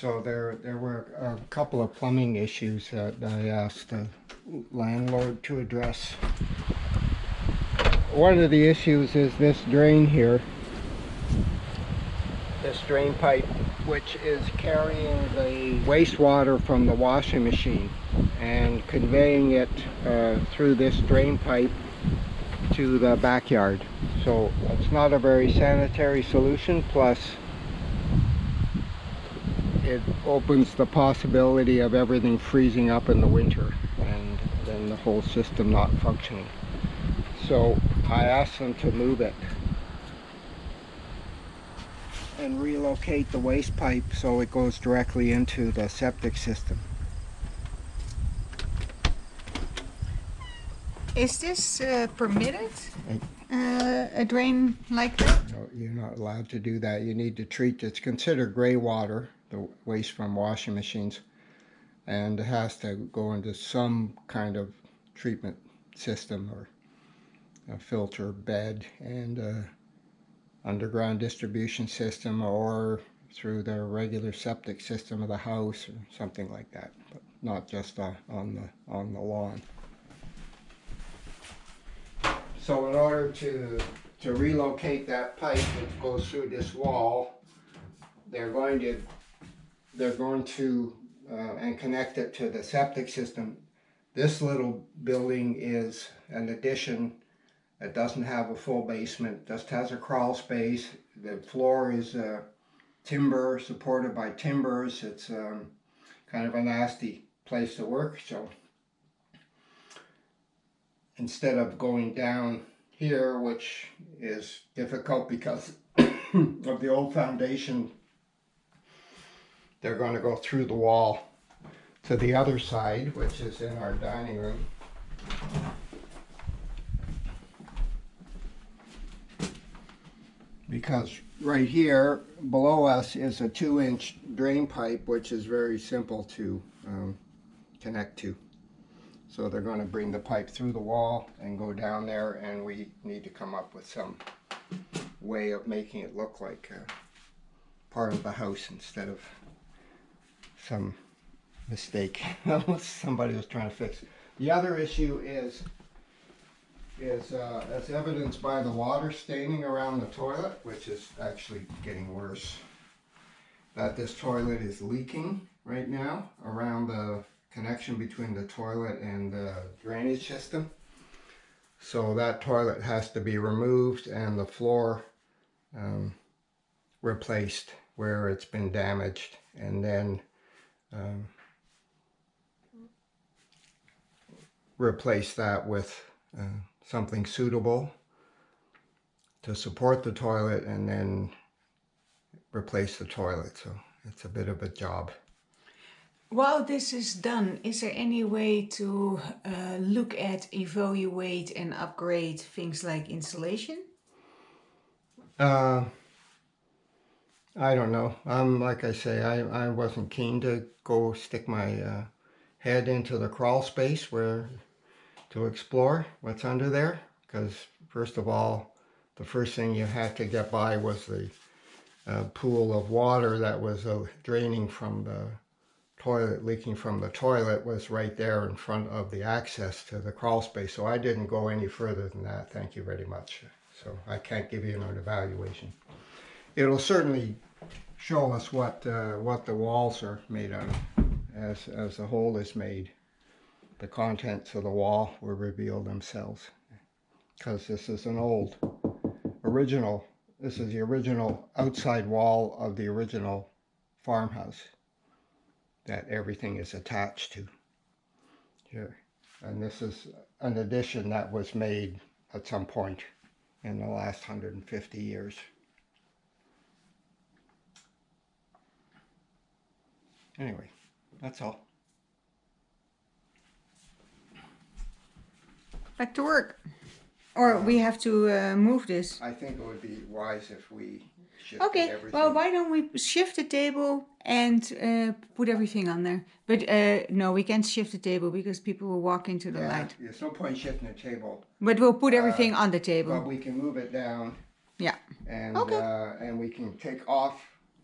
So there were a couple of plumbing issues that I asked the landlord to address. One of the issues is this drain here. This drain pipe, which is carrying the wastewater from the washing machine and conveying it through this drain pipe to the backyard. So it's not a very sanitary solution, plus it opens the possibility of everything freezing up in the winter and then the whole system not functioning. So I asked them to move it and relocate the waste pipe so it goes directly into the septic system. Is this permitted? A drain like that? No, you're not allowed to do that. You need to treat, it's considered gray water, the waste from washing machines, and it has to go into some kind of treatment system or a filter bed and underground distribution system, or through the regular septic system of the house or something like that, but not just on the lawn. So in order to relocate that pipe that goes through this wall, they're going to and connect it to the septic system. This little building is an addition. It doesn't have a full basement, just has a crawl space. The floor is timber, supported by timbers. It's kind of a nasty place to work. So instead of going down here, which is difficult because of the old foundation, they're going to go through the wall to the other side, which is in our dining room. Because right here below us is a 2-inch drain pipe, which is very simple to connect to. So they're going to bring the pipe through the wall and go down there, and we need to come up with some way of making it look like part of the house instead of some mistake somebody was trying to fix. The other issue is as evidenced by the water staining around the toilet, which is actually getting worse, that this toilet is leaking right now around the connection between the toilet and the drainage system. So that toilet has to be removed and the floor replaced where it's been damaged, and then replace that with something suitable to support the toilet, and then replace the toilet. So it's a bit of a job. While this is done, is there any way to look at, evaluate and upgrade things like insulation? I don't know. Like I say, I wasn't keen to go stick my head into the crawl space to explore what's under there, because first of all, the first thing you had to get by was the pool of water that was draining from the toilet, leaking from the toilet, was right there in front of the access to the crawl space. So I didn't go any further than that. Thank you very much. So I can't give you an evaluation. It'll certainly show us what the walls are made out of. As the hole is made, the contents of the wall will reveal themselves, because this is an old original. This is the original outside wall of the original farmhouse that everything is attached to here. And this is an addition that was made at some point in the last 150 years. Anyway, that's all. Back to work. Or we have to move this. I think it would be wise if we shifted everything. Well, why don't we shift the table and put everything on there? But no, we can't shift the table because people will walk into the light. There's no point shifting the table. But we'll put everything on the table. But we can move it down. Yeah. And Okay. and we can take off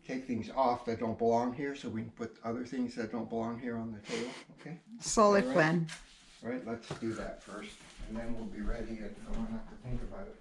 take things off that don't belong here so we can put other things that don't belong here on the table, okay? Solid All right. plan. All right, let's do that first, and then we'll be ready and I won't have to think about it.